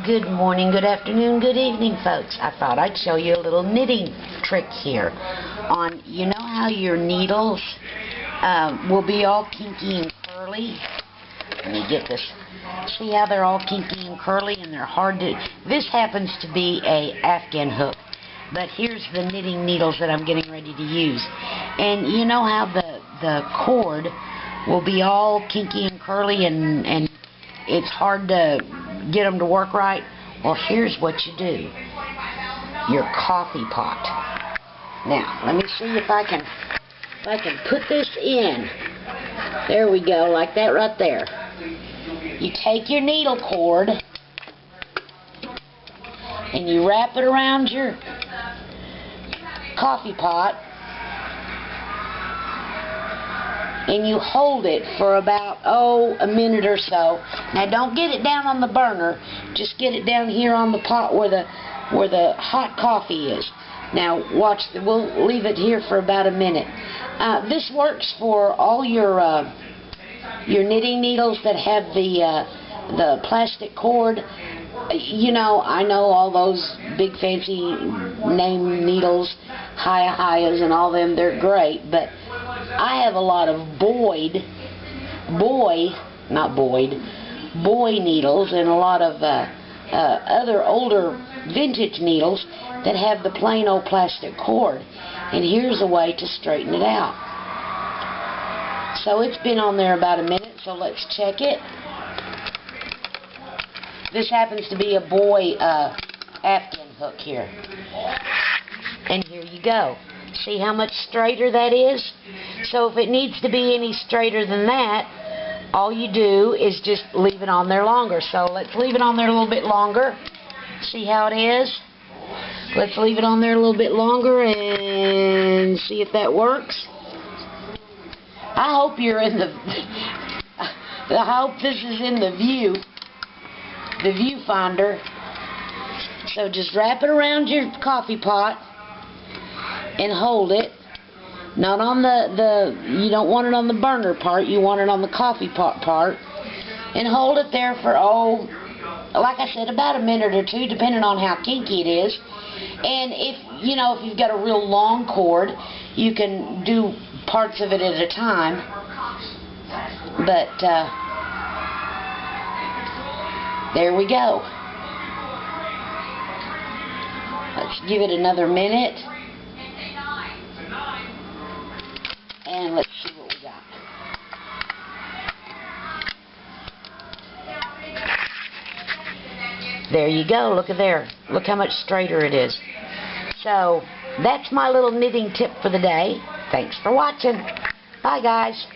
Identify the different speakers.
Speaker 1: Good morning, good afternoon, good evening, folks. I thought I'd show you a little knitting trick here. You know how your needles will be all kinky and curly? Let me get this. See how they're all kinky and curly and they're hard to... This happens to be a Afghan hook, but here's the knitting needles that I'm getting ready to use. And you know how the cord will be all kinky and curly and it's hard to get them to work right? Well, here's what you do. Your coffee pot. Now, let me see if I can put this in. There we go, like that right there. You take your needle cord and you wrap it around your coffee pot and you hold it for about, a minute or so. Now don't get it down on the burner, just get it down here on the pot where the hot coffee is. Now watch, we'll leave it here for about a minute. This works for all your knitting needles that have the plastic cord. You know, I know all those big fancy name needles, Hayas and all them, they're great, but I have a lot of boy needles and a lot of other older vintage needles that have the plain old plastic cord. And here's a way to straighten it out. So it's been on there about a minute, so let's check it. This happens to be a boy Afghan hook here. And here you go. See how much straighter that is? So if it needs to be any straighter than that, all you do is just leave it on there longer. So let's leave it on there a little bit longer. See how it is? Let's leave it on there a little bit longer and see if that works. I hope you're in I hope this is in the viewfinder. So just wrap it around your coffee pot and hold it. Not on you don't want it on the burner part, you want it on the coffee pot part. And hold it there for, like I said, about a minute or two, depending on how kinky it is. And if you've got a real long cord, you can do parts of it at a time. But, there we go. Let's give it another minute. And let's see what we got. There you go. Look at there. Look how much straighter it is. So, that's my little knitting tip for the day. Thanks for watching. Bye, guys.